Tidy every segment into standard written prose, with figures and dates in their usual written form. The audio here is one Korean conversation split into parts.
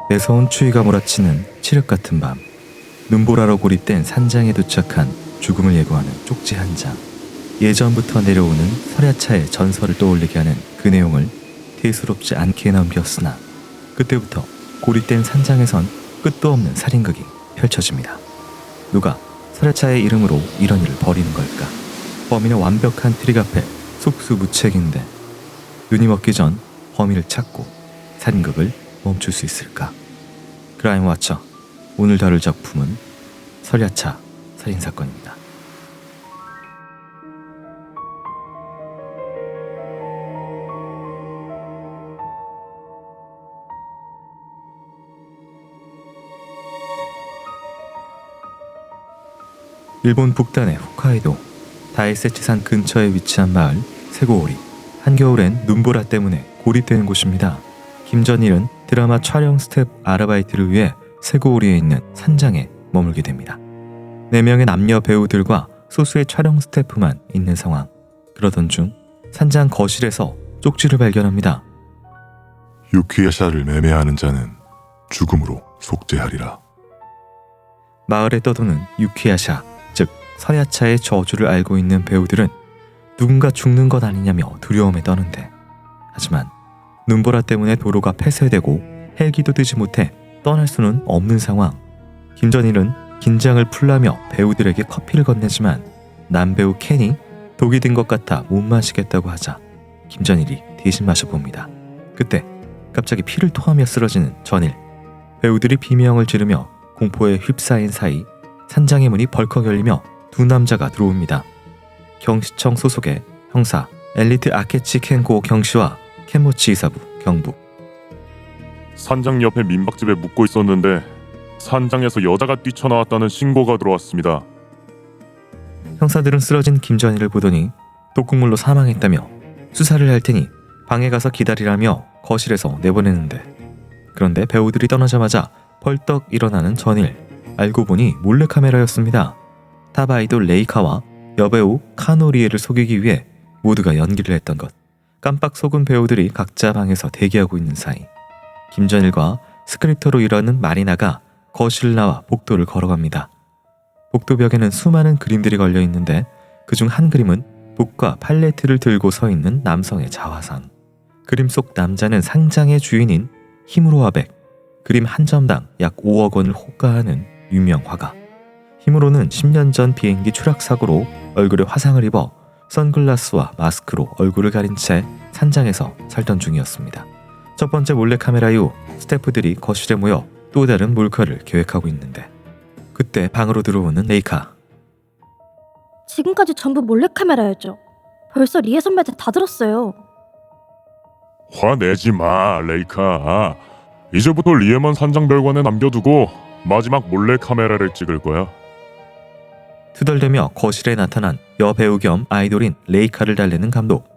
매서운 추위가 몰아치는 칠흑 같은 밤, 눈보라로 고립된 산장에 도착한 죽음을 예고하는 쪽지 한 장. 예전부터 내려오는 설야차의 전설을 떠올리게 하는 그 내용을 대수롭지 않게 넘겼으나 그때부터 고립된 산장에선 끝도 없는 살인극이 펼쳐집니다. 누가 설야차의 이름으로 이런 일을 벌이는 걸까? 범인의 완벽한 트릭 앞에 속수무책인데 눈이 먹기 전 범인을 찾고 살인극을 멈출 수 있을까? 크라임워처, 오늘 다룰 작품은 설야차 살인사건입니다. 일본 북단의 홋카이도 다이세치산 근처에 위치한 마을 세고오리. 한겨울엔 눈보라 때문에 고립되는 곳입니다. 김전일은 드라마 촬영 스텝 아르바이트를 위해 세고오리에 있는 산장에 머물게 됩니다. 4명의 남녀 배우들과 소수의 촬영 스태프만 있는 상황. 그러던 중 산장 거실에서 쪽지를 발견합니다. 유키야샤를 매매하는 자는 죽음으로 속죄하리라. 마을에 떠도는 유키야샤, 즉 설야차의 저주를 알고 있는 배우들은 누군가 죽는 것 아니냐며 두려움에 떠는데, 하지만 눈보라 때문에 도로가 폐쇄되고 헬기도 뜨지 못해 떠날 수는 없는 상황. 김전일은 긴장을 풀라며 배우들에게 커피를 건네지만 남배우 켄이 독이 든 것 같아 못 마시겠다고 하자 김전일이 대신 마셔봅니다. 그때 갑자기 피를 토하며 쓰러지는 전일. 배우들이 비명을 지르며 공포에 휩싸인 사이 산장의 문이 벌컥 열리며 두 남자가 들어옵니다. 경시청 소속의 형사 엘리트 아케치 켄고 경시와 켄모치 이사부 경부. 산장 옆에 민박집에 묵고 있었는데 산장에서 여자가 뛰쳐나왔다는 신고가 들어왔습니다. 형사들은 쓰러진 김전일을 보더니 독극물로 사망했다며 수사를 할 테니 방에 가서 기다리라며 거실에서 내보내는데, 그런데 배우들이 떠나자마자 벌떡 일어나는 전일. 알고 보니 몰래카메라였습니다. 탑 아이돌 레이카와 여배우 카노리에를 속이기 위해 모두가 연기를 했던 것. 깜빡 속은 배우들이 각자 방에서 대기하고 있는 사이 김전일과 스크립터로 일하는 마리나가 거실을 나와 복도를 걸어갑니다. 복도벽에는 수많은 그림들이 걸려 있는데 그중 한 그림은 북과 팔레트를 들고 서 있는 남성의 자화상. 그림 속 남자는 상장의 주인인 히무로 아벡. 그림 한 점당 약 5억 원을 호가하는 유명 화가. 히무로는 10년 전 비행기 추락 사고로 얼굴에 화상을 입어 선글라스와 마스크로 얼굴을 가린 채 산장에서 살던 중이었습니다. 첫 번째 몰래카메라 이후 스태프들이 거실에 모여 또 다른 몰카를 계획하고 있는데, 그때 방으로 들어오는 레이카. 지금까지 전부 몰래카메라였죠. 벌써 리에 선배한테 다 들었어요. 화내지 마, 레이카. 이제부터 리에만 산장별관에 남겨두고 마지막 몰래카메라를 찍을 거야. 투덜대며 거실에 나타난 여배우 겸 아이돌인 레이카를 달래는 감독.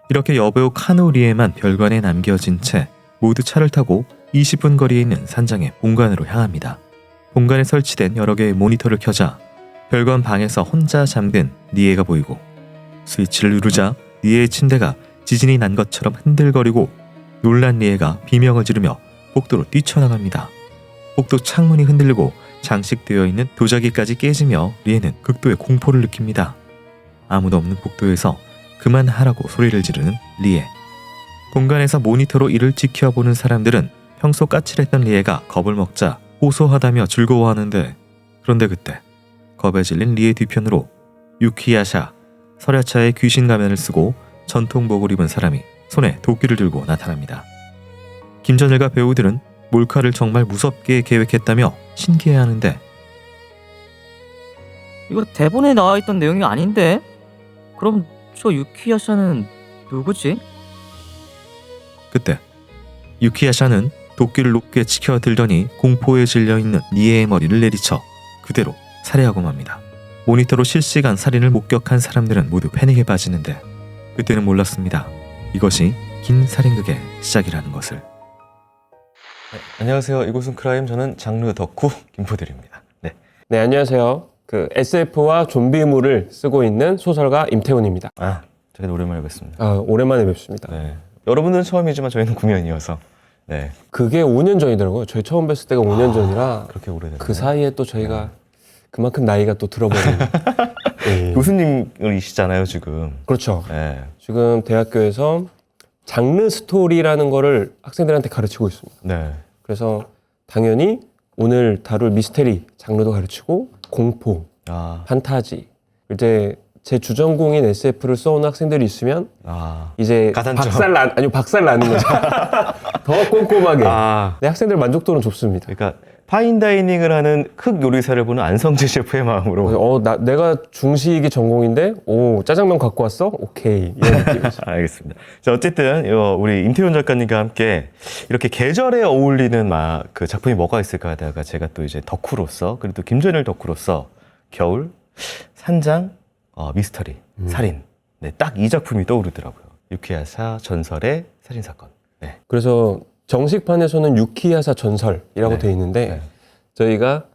이렇게 여배우 카노리에만 별관에 남겨진 채 모두 차를 타고 20분 거리에 있는 산장의 본관으로 향합니다. 본관에 설치된 여러 개의 모니터를 켜자 별관 방에서 혼자 잠든 리에가 보이고, 스위치를 누르자 리에의 침대가 지진이 난 것처럼 흔들거리고 놀란 리에가 비명을 지르며 복도로 뛰쳐나갑니다. 복도 창문이 흔들리고 장식되어 있는 도자기까지 깨지며 리에는 극도의 공포를 느낍니다. 아무도 없는 복도에서 그만하라고 소리를 지르는 리에. 본관에서 모니터로 이를 지켜보는 사람들은 평소 까칠했던 리에가 겁을 먹자 호소하다며 즐거워하는데, 그런데 그때 겁에 질린 리에 뒤편으로 유키야샤, 설야차의 귀신 가면을 쓰고 전통복을 입은 사람이 손에 도끼를 들고 나타납니다. 김전일과 배우들은 몰카를 정말 무섭게 계획했다며 신기해하는데, 이거 대본에 나와있던 내용이 아닌데? 그럼 저 유키야샤는 누구지? 그때 유키야샤는 도끼를 높게 치켜들더니 공포에 질려있는 리에의 머리를 내리쳐 그대로 살해하고 맙니다. 모니터로 실시간 살인을 목격한 사람들은 모두 패닉에 빠지는데, 그때는 몰랐습니다. 이것이 긴 살인극의 시작이라는 것을. 안녕하세요. 이곳은 크라임. 저는 장르 덕후 김포들입니다. 네, 안녕하세요. SF와 좀비물을 쓰고 있는 소설가 임태훈입니다. 저희도 오랜만에 뵙습니다. 오랜만에 뵙습니다. 네. 여러분들은 처음이지만 저희는 구면이어서 네. 그게 5년 전이더라고요. 저희 처음 뵀을 때가 5년 전이라 그렇게 오래됐네. 그 사이에 또 저희가 그만큼 나이가 또 들어버린. 예. 교수님이시잖아요, 지금. 그렇죠. 네. 지금 대학교에서 장르 스토리라는 거를 학생들한테 가르치고 있습니다. 네. 그래서 당연히 오늘 다룰 미스테리 장르도 가르치고 공포, 아, 판타지. 이제 제 주전공인 SF를 써온 학생들이 있으면 이제 가산점. 박살 나는 거죠. 더 꼼꼼하게. 아, 내 학생들 만족도는 좋습니다. 그러니까 파인다이닝을 하는 흑 요리사를 보는 안성재 셰프의 마음으로. 내가 중식이 전공인데, 짜장면 갖고 왔어? 오케이. 이런 느낌이죠. 알겠습니다. 자, 어쨌든 우리 임태훈 작가님과 함께 이렇게 계절에 어울리는 그 작품이 뭐가 있을까 하다가 제가 또 이제 덕후로서, 그리고 또 김전일 덕후로서 겨울, 산장, 미스터리, 살인. 네, 딱 이 작품이 떠오르더라고요. 유키야사 전설의 살인 사건. 네. 그래서 정식판에서는 유키야사 전설이라고 네. 돼 있는데, 네. 저희가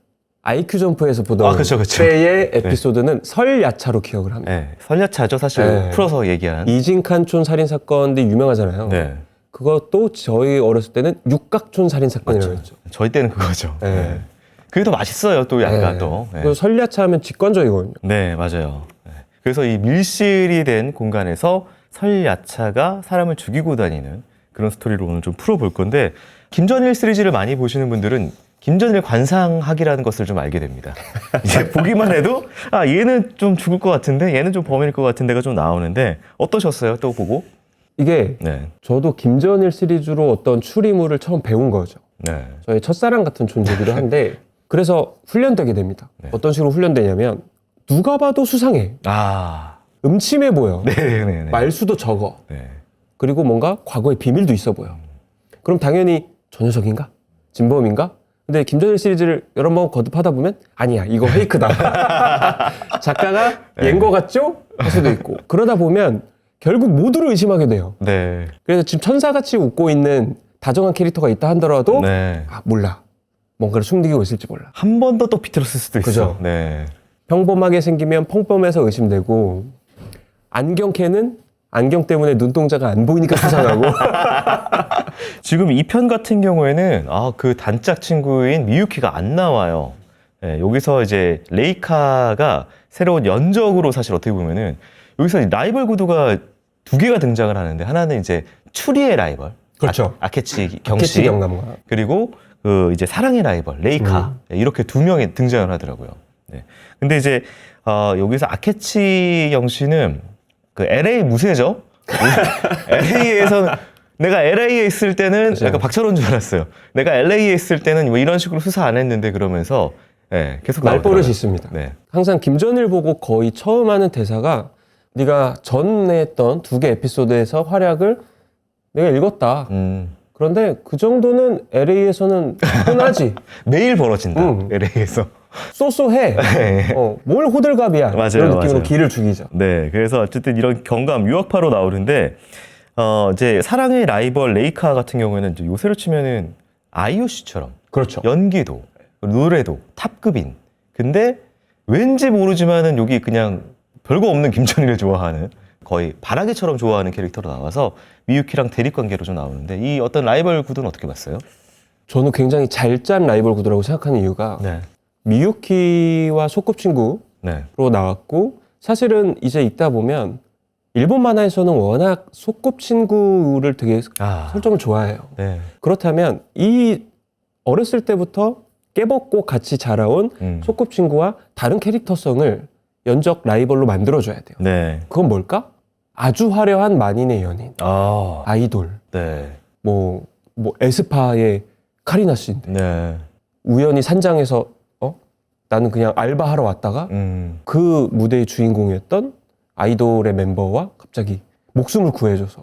IQ 점프에서 보던 그쵸. 때의 에피소드는 설야차로 기억을 합니다. 네, 설야차죠, 사실. 네. 풀어서 얘기한. 이진칸촌 살인 사건도 유명하잖아요. 네. 그것도 저희 어렸을 때는 육각촌 살인 사건이라고 했죠. 저희 때는 그거죠. 네. 네. 그게 더 맛있어요, 또 약간 네. 또. 네. 그래서 설야차 하면 직관적이거든요. 네, 맞아요. 네. 그래서 이 밀실이 된 공간에서 설야차가 사람을 죽이고 다니는 그런 스토리를 오늘 좀 풀어볼 건데, 김전일 시리즈를 많이 보시는 분들은 김전일 관상학이라는 것을 좀 알게 됩니다. 이제 보기만 해도 얘는 좀 죽을 것 같은데, 얘는 좀 범인일 것 같은 데가 좀 나오는데, 어떠셨어요? 또 보고? 이게 네. 저도 김전일 시리즈로 어떤 추리물을 처음 배운 거죠. 네. 저의 첫사랑 같은 존재기도 한데 그래서 훈련되게 됩니다. 네. 어떤 식으로 훈련되냐면 누가 봐도 수상해. 음침해 보여. 네네네. 말수도 적어. 네. 그리고 뭔가 과거에 비밀도 있어 보여. 그럼 당연히 저 녀석인가? 진범인가? 근데 김전일 시리즈를 여러 번 거듭하다 보면 아니야, 이거 페이크다. 작가가 옌 거 같죠? 할 수도 있고. 그러다 보면 결국 모두를 의심하게 돼요. 네. 그래서 지금 천사같이 웃고 있는 다정한 캐릭터가 있다 하더라도 네. 몰라. 뭔가를 숨기고 있을지 몰라. 한 번 더 또 비틀었을 수도 있어. 그죠? 네. 평범하게 생기면 펑범해서 의심되고 안경캐는 안경 때문에 눈동자가 안 보이니까 수상하고 지금 이 편 같은 경우에는 그 단짝 친구인 미유키가 안 나와요. 네, 여기서 이제 레이카가 새로운 연적으로 사실 어떻게 보면은 여기서 라이벌 구도가 두 개가 등장을 하는데, 하나는 이제 추리의 라이벌, 그렇죠. 아케치 경씨, 아케치 경감과 그리고 그 이제 사랑의 라이벌 레이카, 네, 이렇게 두 명이 등장을 하더라고요. 네. 근데 이제 여기서 아케치 경씨는 그 LA 무쇠죠. LA에서는 내가 LA에 있을 때는 그죠. 약간 박철원 줄 알았어요. 내가 LA에 있을 때는 뭐 이런 식으로 수사 안 했는데, 그러면서 네, 계속 말버릇이 나오더라고요. 있습니다. 네. 항상 김전일 보고 거의 처음 하는 대사가 네가 전에 했던 두 개 에피소드에서 활약을 내가 읽었다. 그런데 그 정도는 LA에서는 흔하지. 매일 벌어진다. LA에서. 쏘쏘해. 네. 뭘 호들갑이야. 맞아요, 이런 느낌으로 맞아요. 기를 죽이죠. 네, 그래서 어쨌든 이런 경감 유학파로 나오는데, 이제 사랑의 라이벌 레이카 같은 경우에는 이제 요새로 치면은 아이유 씨처럼 그렇죠. 연기도 노래도 탑급인. 근데 왠지 모르지만은 여기 그냥 별거 없는 김전일을 좋아하는, 거의 바라기처럼 좋아하는 캐릭터로 나와서 미유키랑 대립관계로 좀 나오는데, 이 어떤 라이벌 구도는 어떻게 봤어요? 저는 굉장히 잘 짠 라이벌 구도라고 생각하는 이유가 네, 미유키와 소꿉친구로 네, 나왔고, 사실은 이제 읽다 보면 일본 만화에서는 워낙 소꿉친구를 되게 설정을 좋아해요. 네, 그렇다면 이 어렸을 때부터 깨벗고 같이 자라온 소꿉친구와 다른 캐릭터성을 연적 라이벌로 만들어줘야 돼요. 네, 그건 뭘까? 아주 화려한 만인의 연인, 아이돌, 네, 뭐 에스파의 카리나 씨인데 네, 우연히 산장에서 나는 그냥 알바하러 왔다가 그 무대의 주인공이었던 아이돌의 멤버와 갑자기 목숨을 구해줘서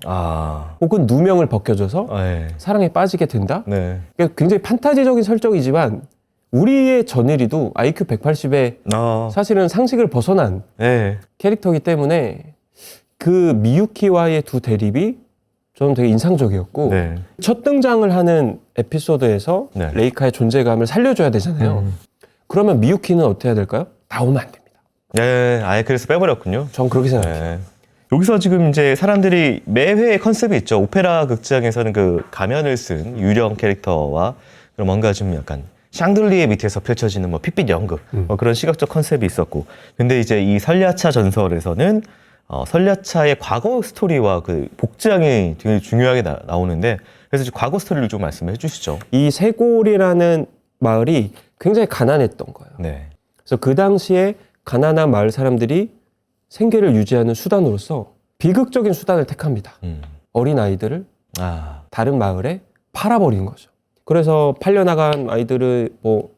혹은 누명을 벗겨줘서 네, 사랑에 빠지게 된다? 네, 그러니까 굉장히 판타지적인 설정이지만 우리의 전일이도 IQ 180에 사실은 상식을 벗어난 네, 캐릭터이기 때문에 그 미유키와의 두 대립이 저는 되게 인상적이었고, 네. 첫 등장을 하는 에피소드에서 네. 레이카의 존재감을 살려줘야 되잖아요. 그러면 미유키는 어떻게 해야 될까요? 나오면 안 됩니다. 네, 아예 그래서 빼버렸군요. 전 그렇게 생각해요. 네. 여기서 지금 이제 사람들이 매회 컨셉이 있죠. 오페라 극장에서는 그 가면을 쓴 유령 캐릭터와 그런 뭔가 좀 약간 샹들리에 밑에서 펼쳐지는 뭐 핏빛 연극 뭐 그런 시각적 컨셉이 있었고, 근데 이제 이 설야차 전설에서는 설야차의 과거 스토리와 그 복장이 되게 중요하게 나오는데, 그래서 이제 과거 스토리를 좀 말씀해 주시죠. 이 세골이라는 마을이 굉장히 가난했던 거예요. 네. 그래서 그 당시에 가난한 마을 사람들이 생계를 유지하는 수단으로서 비극적인 수단을 택합니다. 어린 아이들을 아, 다른 마을에 팔아버리는 거죠. 그래서 팔려나간 아이들을 뭐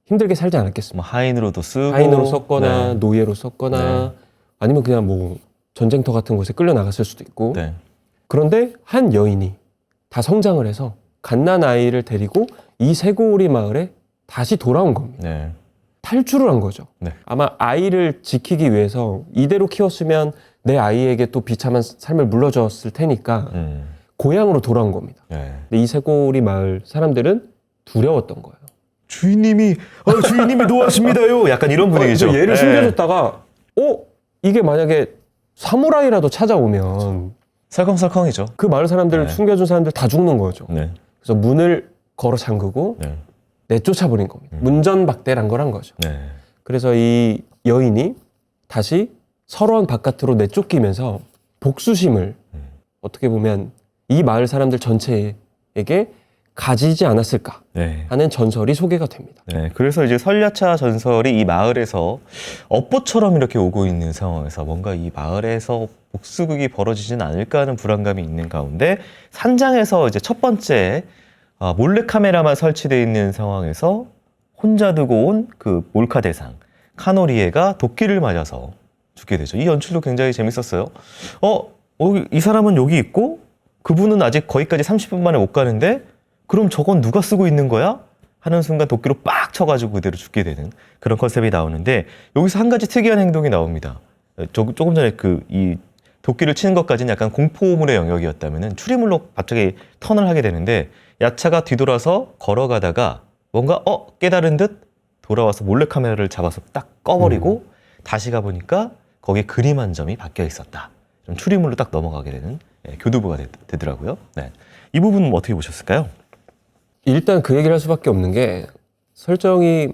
힘들게 살지 않았겠습니까? 뭐 하인으로도 쓰고 하인으로 썼거나 네. 노예로 썼거나 네. 아니면 그냥 뭐 전쟁터 같은 곳에 끌려 나갔을 수도 있고. 네. 그런데 한 여인이 다 성장을 해서 갓난 아이를 데리고 이 세고리 마을에 다시 돌아온 겁니다. 네. 탈출을 한 거죠. 네. 아마 아이를 지키기 위해서 이대로 키웠으면 내 아이에게 또 비참한 삶을 물려줬을 테니까 고향으로 돌아온 겁니다. 네. 근데 이 세고리 마을 사람들은 두려웠던 거예요. 주인님이 노하십니다요. 약간 이런 분위기죠. 그래서 얘를 네. 숨겨줬다가 이게 만약에 사무라이라도 찾아오면 설컹설컹이죠. 그 마을 사람들을 네. 숨겨준 사람들 다 죽는 거죠. 네. 그래서 문을 걸어 잠그고 네. 내쫓아버린 겁니다. 문전박대란 걸 한 거죠. 네. 그래서 이 여인이 다시 설원 바깥으로 내쫓기면서 복수심을 어떻게 보면 이 마을 사람들 전체에게 가지지 않았을까 네. 하는 전설이 소개가 됩니다. 네. 그래서 이제 설야차 전설이 이 마을에서 업보처럼 이렇게 오고 있는 상황에서 뭔가 이 마을에서 복수극이 벌어지진 않을까 하는 불안감이 있는 가운데, 산장에서 이제 첫 번째 몰래카메라만 설치되어 있는 상황에서 혼자 두고 온 그 몰카 대상 카노리에가 도끼를 맞아서 죽게 되죠. 이 연출도 굉장히 재밌었어요. 이 사람은 여기 있고 그분은 아직 거기까지 30분 만에 못 가는데 그럼 저건 누가 쓰고 있는 거야? 하는 순간 도끼로 빡 쳐가지고 그대로 죽게 되는 그런 컨셉이 나오는데, 여기서 한 가지 특이한 행동이 나옵니다. 조금 전에 이 도끼를 치는 것까지는 약간 공포물의 영역이었다면은 추리물로 갑자기 턴을 하게 되는데, 야차가 뒤돌아서 걸어가다가 뭔가 깨달은 듯 돌아와서 몰래카메라를 잡아서 딱 꺼버리고 다시 가보니까 거기에 그림 한 점이 바뀌어 있었다. 좀 추리물로 딱 넘어가게 되는 교두보가 되더라고요. 네. 이 부분은 어떻게 보셨을까요? 일단 그 얘기를 할 수밖에 없는 게, 설정이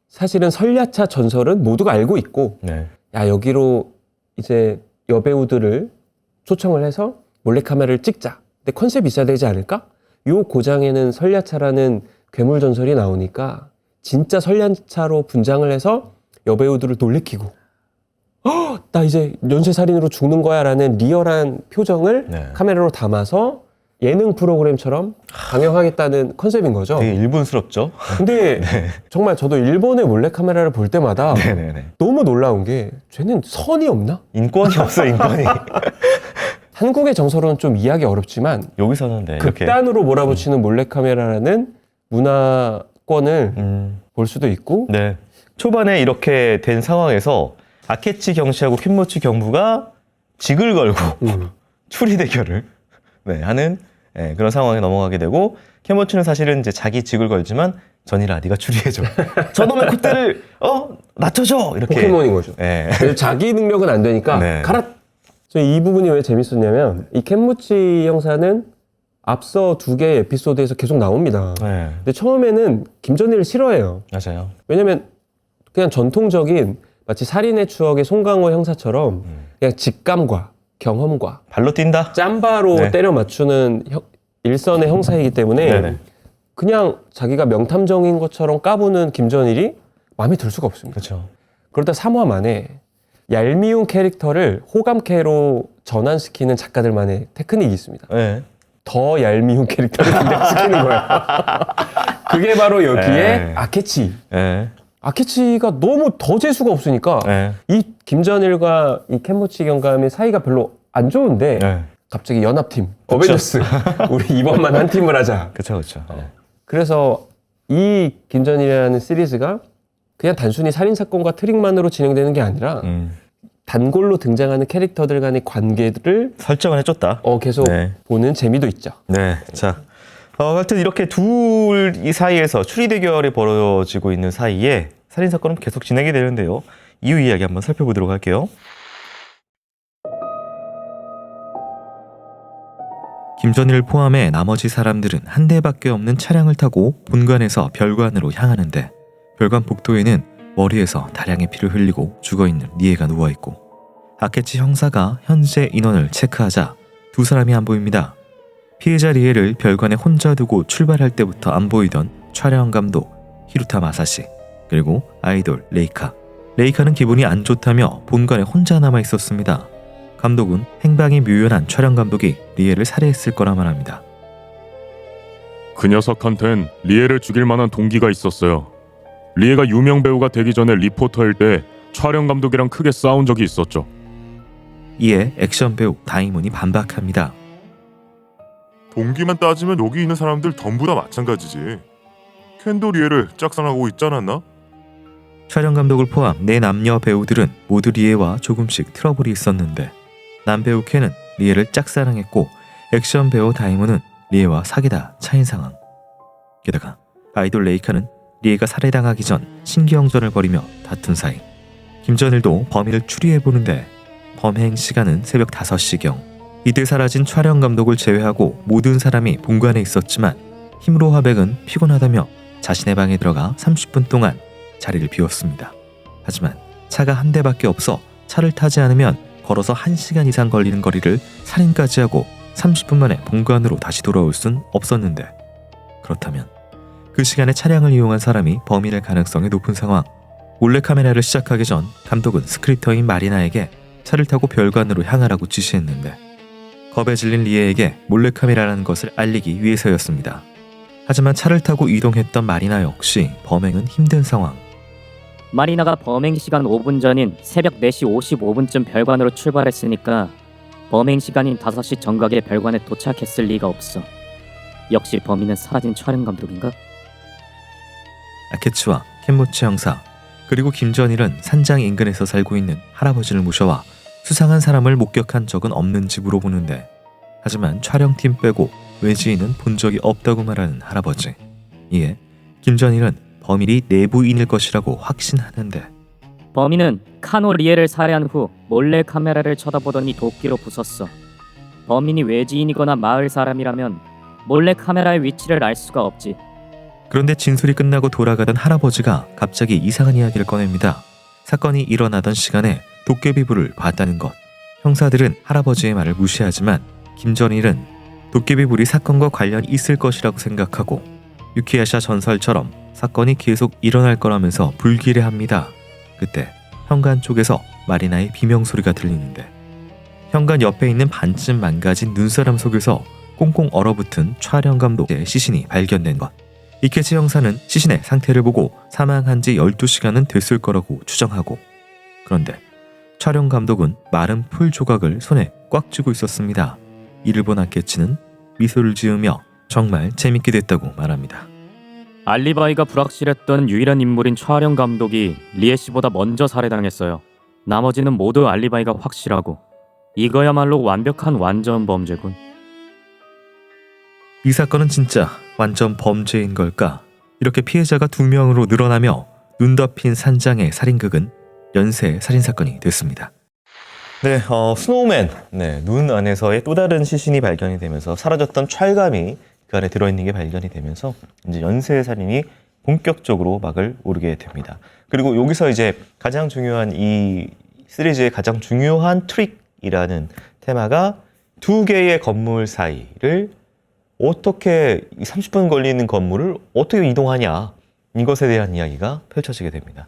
사실은 설야차 전설은 모두가 알고 있고, 네. 야, 여기로 이제 여배우들을 초청을 해서 몰래카메라를 찍자. 근데 컨셉이 있어야 되지 않을까? 요 고장에는 설야차라는 괴물 전설이 나오니까 진짜 설야차로 분장을 해서 여배우들을 놀래키고, 나 이제 연쇄살인으로 죽는 거야 라는 리얼한 표정을 네. 카메라로 담아서 예능 프로그램처럼 방영하겠다는 컨셉인 거죠. 되게 일본스럽죠? 근데 정말 저도 일본의 몰래카메라를 볼 때마다 네네네. 너무 놀라운 게, 쟤는 선이 없나? 인권이 없어, 인권이. 한국의 정서로는 좀 이해하기 어렵지만 여기서는 네, 이렇게. 극단으로 몰아붙이는 몰래카메라라는 문화권을 볼 수도 있고, 네. 초반에 이렇게 된 상황에서 아케치 경씨하고 킨모치 경부가 직을 걸고 추리 대결을 하는 그런 상황에 넘어가게 되고, 킨모치는 사실은 이제 자기 직을 걸지만 전이라 네가 추리해줘. 저놈의 콧대를 낮춰줘. 이렇게. 포켓몬인 거죠. 네. 그래서 자기 능력은 안 되니까 네. 가라. 저 이 부분이 왜 재밌었냐면, 이 켄무치 형사는 앞서 2개의 에피소드에서 계속 나옵니다. 네. 근데 처음에는 김전일을 싫어해요. 맞아요. 왜냐면 그냥 전통적인 마치 살인의 추억의 송강호 형사처럼 그냥 직감과 경험과 발로 뛴다. 짬바로 네. 때려 맞추는 일선의 형사이기 때문에 네네. 그냥 자기가 명탐정인 것처럼 까부는 김전일이 마음에 들 수가 없습니다. 그렇죠. 그러다 3화 만에 얄미운 캐릭터를 호감캐로 전환시키는 작가들만의 테크닉이 있습니다. 네. 더 얄미운 캐릭터를 등장시키는 거예요. 그게 바로 여기에 네. 아케치. 네. 아케치가 너무 더 재수가 없으니까 네. 이 김전일과 이 켄모치 경감의 사이가 별로 안 좋은데 네. 갑자기 연합팀, 어벤져스 우리 이번만 한 팀을 하자. 그렇죠, 그렇죠. 그래서 이 김전일이라는 시리즈가 그냥 단순히 살인사건과 트릭만으로 진행되는 게 아니라 단골로 등장하는 캐릭터들 간의 관계를 설정을 해줬다. 계속 네. 보는 재미도 있죠. 네, 자, 하여튼 이렇게 둘 사이에서 추리 대결이 벌어지고 있는 사이에 살인 사건은 계속 진행이 되는데요. 이유 이야기 한번 살펴보도록 할게요. 김전일을 포함해 나머지 사람들은 한 대밖에 없는 차량을 타고 본관에서 별관으로 향하는데 별관 복도에는 머리에서 다량의 피를 흘리고 죽어있는 리에가 누워있고 아케치 형사가 현재 인원을 체크하자 두 사람이 안 보입니다. 피해자 리에를 별관에 혼자 두고 출발할 때부터 안 보이던 촬영 감독 히루타 마사시 그리고 아이돌 레이카. 레이카는 기분이 안 좋다며 본관에 혼자 남아 있었습니다. 감독은 행방이 묘연한 촬영 감독이 리에를 살해했을 거라 말합니다. 그 녀석한텐 리에를 죽일 만한 동기가 있었어요. 리에가 유명 배우가 되기 전에 리포터일 때 촬영 감독이랑 크게 싸운 적이 있었죠. 이에 액션 배우 다이몬이 반박합니다. 동기만 따지면 여기 있는 사람들 전부 다 마찬가지지. 켄도 리에를 짝사랑하고 있지 않았나? 촬영 감독을 포함 네 남녀 배우들은 모두 리에와 조금씩 트러블이 있었는데 남배우 켄은 리에를 짝사랑했고 액션 배우 다이몬은 리에와 사귀다 차인 상황. 게다가 아이돌 레이카는 리에가 살해당하기 전 신경전을 벌이며 다툰 사이. 김전일도 범인을 추리해보는데 범행 시간은 새벽 5시경. 이때 사라진 촬영 감독을 제외하고 모든 사람이 본관에 있었지만 힘으로 화백은 피곤하다며 자신의 방에 들어가 30분 동안 자리를 비웠습니다. 하지만 차가 한 대밖에 없어 차를 타지 않으면 걸어서 1시간 이상 걸리는 거리를 살인까지 하고 30분 만에 본관으로 다시 돌아올 순 없었는데 그렇다면 그 시간에 차량을 이용한 사람이 범인일 가능성이 높은 상황. 몰래카메라를 시작하기 전 감독은 스크립터인 마리나에게 차를 타고 별관으로 향하라고 지시했는데 겁에 질린 리에에게 몰래카메라라는 것을 알리기 위해서였습니다. 하지만 차를 타고 이동했던 마리나 역시 범행은 힘든 상황. 마리나가 범행 시간 5분 전인 새벽 4시 55분쯤 별관으로 출발했으니까 범행 시간인 5시 정각에 별관에 도착했을 리가 없어. 역시 범인은 사라진 촬영 감독인가? 아케츠와 켄모치 형사 그리고 김전일은 산장 인근에서 살고 있는 할아버지를 모셔와 수상한 사람을 목격한 적은 없는지 물어보는데 하지만 촬영팀 빼고 외지인은 본 적이 없다고 말하는 할아버지. 이에 김전일은 범인이 내부인일 것이라고 확신하는데 범인은 카노 리에를 살해한 후 몰래 카메라를 쳐다보더니 도끼로 부쉈어. 범인이 외지인이거나 마을 사람이라면 몰래 카메라의 위치를 알 수가 없지. 그런데 진술이 끝나고 돌아가던 할아버지가 갑자기 이상한 이야기를 꺼냅니다. 사건이 일어나던 시간에 도깨비불을 봤다는 것. 형사들은 할아버지의 말을 무시하지만 김전일은 도깨비불이 사건과 관련 있을 것이라고 생각하고 유키야샤 전설처럼 사건이 계속 일어날 거라면서 불길해합니다. 그때 현관 쪽에서 마리나의 비명소리가 들리는데 현관 옆에 있는 반쯤 망가진 눈사람 속에서 꽁꽁 얼어붙은 촬영 감독의 시신이 발견된 것. 이케치 형사는 시신의 상태를 보고 사망한 지 12시간은 됐을 거라고 추정하고 그런데 촬영 감독은 마른 풀 조각을 손에 꽉 쥐고 있었습니다. 이를 본 아케치는 미소를 지으며 정말 재밌게 됐다고 말합니다. 알리바이가 불확실했던 유일한 인물인 촬영 감독이 리에 씨보다 먼저 살해당했어요. 나머지는 모두 알리바이가 확실하고 이거야말로 완벽한 완전 범죄군. 이 사건은 진짜 완전 범죄인 걸까? 이렇게 피해자가 2명으로 늘어나며 눈 덮인 산장의 살인극은 연쇄 살인사건이 됐습니다. 네, 스노우맨. 네, 눈 안에서의 또 다른 시신이 발견이 되면서 사라졌던 찰감이 그 안에 들어있는 게 발견이 되면서 이제 연쇄 살인이 본격적으로 막을 오르게 됩니다. 그리고 여기서 이제 가장 중요한 이 시리즈의 가장 중요한 트릭이라는 테마가 두 개의 건물 사이를 어떻게 30분 걸리는 건물을 어떻게 이동하냐 이것에 대한 이야기가 펼쳐지게 됩니다.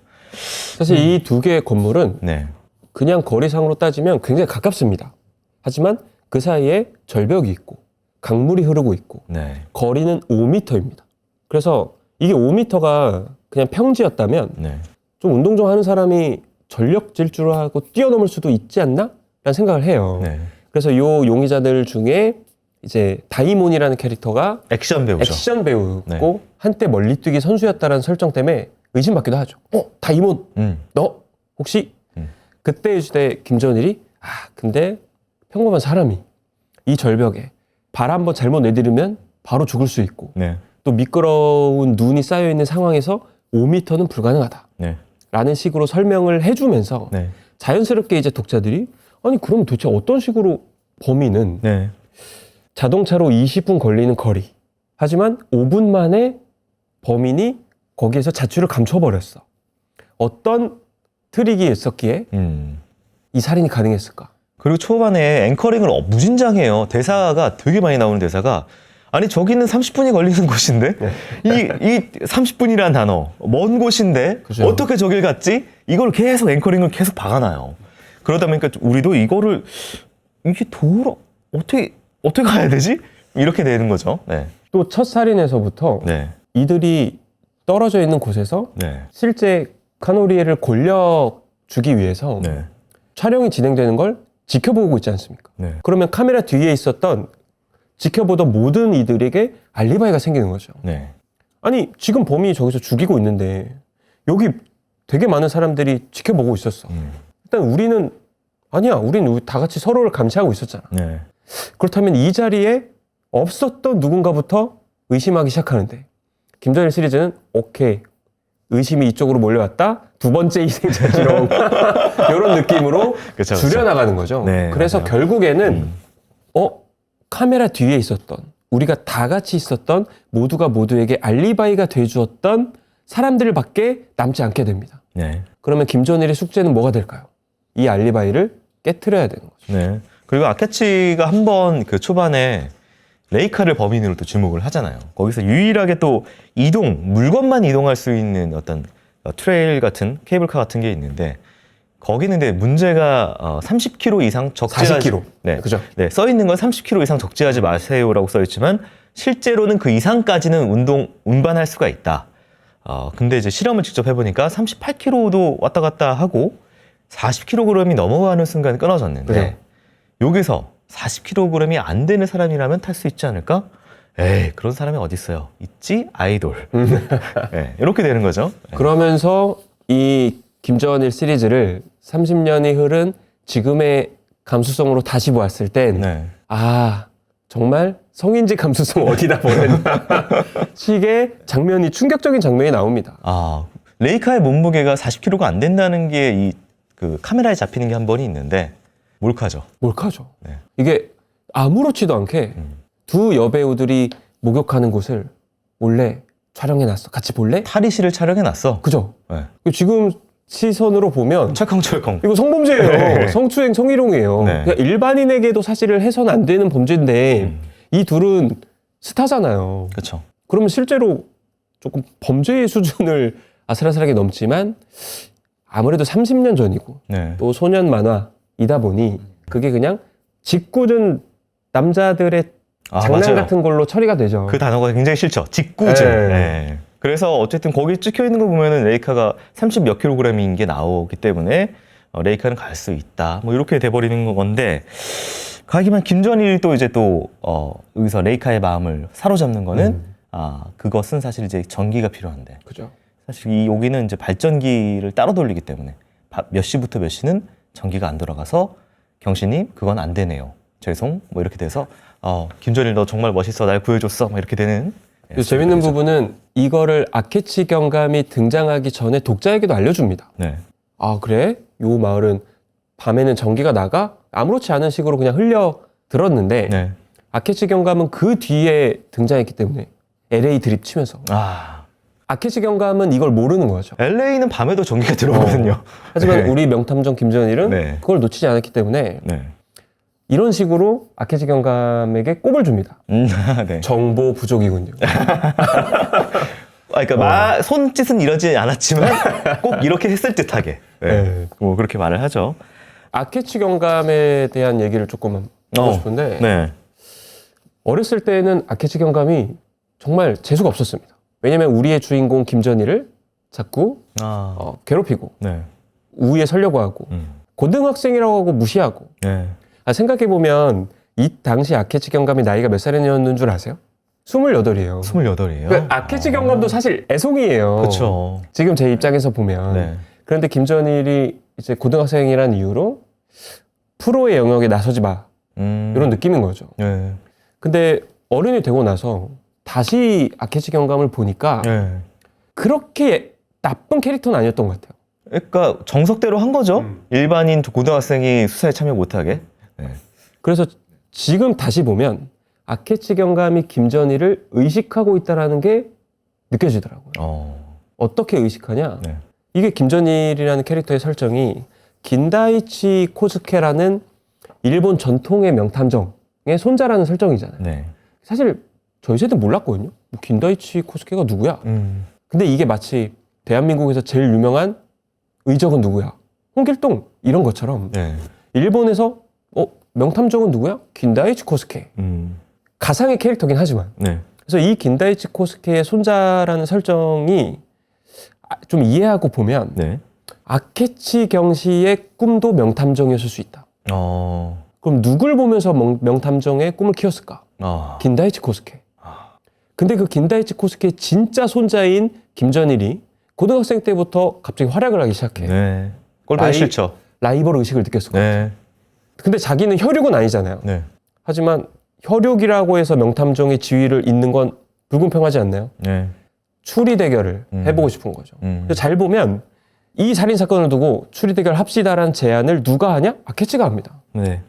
사실 이 두 개의 건물은 네, 그냥 거리상으로 따지면 굉장히 가깝습니다. 하지만 그 사이에 절벽이 있고 강물이 흐르고 있고 네, 거리는 5m입니다. 그래서 이게 5m가 그냥 평지였다면 네, 좀 운동 좀 하는 사람이 전력 질주를 하고 뛰어넘을 수도 있지 않나? 라는 생각을 해요. 네. 그래서 요 용의자들 중에 이제 다이몬이라는 캐릭터가 액션 배우죠. 액션 배우고 네. 한때 멀리뛰기 선수였다라는 설정 때문에 의심받기도 하죠. 다이몬 너 혹시? 그때 이제 김전일이 근데 평범한 사람이 이 절벽에 발 한번 잘못 내디르면 바로 죽을 수 있고 네, 또 미끄러운 눈이 쌓여있는 상황에서 5m는 불가능하다 네, 라는 식으로 설명을 해주면서 네, 자연스럽게 이제 독자들이 아니 그럼 도대체 어떤 식으로 범인은 네, 자동차로 20분 걸리는 거리. 하지만 5분 만에 범인이 거기에서 자취를 감춰버렸어. 어떤 트릭이 있었기에 이 살인이 가능했을까? 그리고 초반에 앵커링을 무진장해요. 대사가 되게 많이 나오는 대사가 아니 저기는 30분이 걸리는 곳인데 이 30분이라는 단어 먼 곳인데 그죠. 어떻게 저길 갔지? 이걸 계속 앵커링을 계속 박아놔요. 그러다 보니까 우리도 이거를 이게 도로 어떻게 가야 되지? 이렇게 되는 거죠. 네. 또 첫 살인에서부터 네. 이들이 떨어져 있는 곳에서 네. 실제 카노리에를 골려주기 위해서 네. 촬영이 진행되는 걸 지켜보고 있지 않습니까? 네. 그러면 카메라 뒤에 있었던 지켜보던 모든 이들에게 알리바이가 생기는 거죠. 네. 아니 지금 범인이 저기서 죽이고 있는데 여기 되게 많은 사람들이 지켜보고 있었어. 일단 우리는 아니야. 우리는 다 같이 서로를 감시하고 있었잖아. 네. 그렇다면 이 자리에 없었던 누군가부터 의심하기 시작하는데 김전일 시리즈는 오케이. 의심이 이쪽으로 몰려왔다. 두 번째 희생자지롱. 이런 느낌으로 그쵸, 그쵸. 줄여나가는 거죠. 네, 그래서 맞아요. 결국에는 카메라 뒤에 있었던 우리가 다 같이 있었던 모두가 모두에게 알리바이가 돼주었던 사람들밖에 남지 않게 됩니다. 네. 그러면 김전일의 숙제는 뭐가 될까요? 이 알리바이를 깨트려야 되는 거죠. 네. 그리고 아케치가 한번 그 초반에 레이카를 범인으로 또 주목을 하잖아요. 거기서 유일하게 또 물건만 이동할 수 있는 어떤 트레일 같은 케이블카 같은 게 있는데 거기는 근데 문제가 30km 이상 적재하지 40km. 네. 그죠? 네, 써 있는 건 30km 이상 적재하지 마세요라고 써 있지만 실제로는 그 이상까지는 운반할 수가 있다. 근데 이제 실험을 직접 해보니까 38km도 왔다 갔다 하고 40kg이 넘어가는 순간 끊어졌는데 그죠. 여기서 40kg이 안 되는 사람이라면 탈 수 있지 않을까? 에이, 그런 사람이 어디 있어요? 있지? 아이돌. 네, 이렇게 되는 거죠. 네. 그러면서 이 김전일 시리즈를 30년이 흐른 지금의 감수성으로 다시 보았을 땐 네. 정말 성인지 감수성 어디다 보냈나 식의 장면이 충격적인 장면이 나옵니다. 레이카의 몸무게가 40kg가 안 된다는 게 그 카메라에 잡히는 게 한 번이 있는데 몰카죠. 몰카죠. 네. 이게 아무렇지도 않게 두 여배우들이 목욕하는 곳을 몰래 촬영해놨어. 같이 볼래? 탈의실을 촬영해놨어. 그죠? 네. 지금 시선으로 보면 철컹철컹. 이거 성범죄예요. 네. 성추행, 성희롱이에요. 네. 그러니까 일반인에게도 사실을 해서는 안 되는 범죄인데 이 둘은 스타잖아요. 그렇죠. 그러면 실제로 조금 범죄의 수준을 아슬아슬하게 넘지만 아무래도 30년 전이고 네. 또 소년 만화이다 보니 그게 그냥 짓궂은 남자들의 장난 맞아요. 같은 걸로 처리가 되죠. 그 단어가 굉장히 싫죠. 짓궂은. 네. 네. 그래서 어쨌든 거기 찍혀 있는 거 보면은 레이카가 30 몇 킬로그램인 게 나오기 때문에 레이카는 갈 수 있다. 뭐 이렇게 돼버리는 건데 가기만 김전일이 또 이제 또 여기서 레이카의 마음을 사로잡는 거는 그것은 사실 이제 전기가 필요한데 그죠. 사실 여기는 이제 발전기를 따로 돌리기 때문에 몇 시부터 몇 시는 전기가 안 돌아가서 경신님 그건 안 되네요. 죄송. 뭐 이렇게 돼서 김전일 너 정말 멋있어. 날 구해줬어. 뭐 이렇게 되는. 그래서 재밌는 부분은 이거를 아케치 경감이 등장하기 전에 독자에게도 알려줍니다. 네. 그래? 요 마을은 밤에는 전기가 나가? 아무렇지 않은 식으로 그냥 흘려 들었는데 네. 아케치 경감은 그 뒤에 등장했기 때문에 LA 드립 치면서 아케치 경감은 이걸 모르는 거죠. LA는 밤에도 전기가 들어오거든요. 하지만 네. 우리 명탐정 김전일은 네. 그걸 놓치지 않았기 때문에 네. 이런 식으로 아케치 경감에게 꼽을 줍니다. 네. 정보 부족이군요. 그러니까 손짓은 이러지 않았지만 꼭 이렇게 했을 듯하게. 네. 네. 뭐 그렇게 말을 하죠. 아케치 경감에 대한 얘기를 조금 하고 싶은데 네. 어렸을 때는 아케치 경감이 정말 재수가 없었습니다. 왜냐면 우리의 주인공 김전일을 자꾸 괴롭히고 네. 우위에 서려고 하고 고등학생이라고 하고 무시하고 네. 생각해보면 이 당시 아케치 경감이 나이가 몇 살이었는 줄 아세요? 28이에요. 28이에요. 아케치 경감도 사실 애송이에요. 그렇죠. 지금 제 입장에서 보면. 네. 그런데 김전일이 이제 고등학생이라는 이유로 프로의 영역에 나서지 마. 이런 느낌인 거죠. 네. 근데 어른이 되고 나서 다시 아케치 경감을 보니까 네. 그렇게 나쁜 캐릭터는 아니었던 것 같아요. 그러니까 정석대로 한 거죠. 일반인 고등학생이 수사에 참여 못하게. 네. 그래서 지금 다시 보면 아케치 경감이 김전일을 의식하고 있다는 게 느껴지더라고요. 어떻게 의식하냐? 네. 이게 김전일이라는 캐릭터의 설정이 긴다이치 코스케라는 일본 전통의 명탐정의 손자라는 설정이잖아요. 네. 사실 저희 세대 몰랐거든요. 뭐 긴다이치 코스케가 누구야? 근데 이게 마치 대한민국에서 제일 유명한 의적은 누구야? 홍길동 이런 것처럼 네. 일본에서 명탐정은 누구야? 긴다이치 코스케. 가상의 캐릭터긴 하지만 네. 그래서 이 긴다이치 코스케의 손자라는 설정이 좀 이해하고 보면 네. 아케치 경씨의 꿈도 명탐정이었을 수 있다. 그럼 누굴 보면서 명탐정의 꿈을 키웠을까? 긴다이치 코스케. 근데 그 긴다이치 코스케의 진짜 손자인 김전일이 고등학생 때부터 갑자기 활약을 하기 시작해. 네. 꼴보기 싫죠. 라이벌 의식을 느꼈을 거야. 네. 근데 자기는 혈육은 아니잖아요. 네. 하지만 혈육이라고 해서 명탐정의 지위를 잇는 건 불공평하지 않나요? 네. 추리 대결을 해보고 싶은 거죠. 그래서 잘 보면 이 살인 사건을 두고 추리 대결 합시다라는 제안을 누가 하냐? 아케치가 합니다. 네.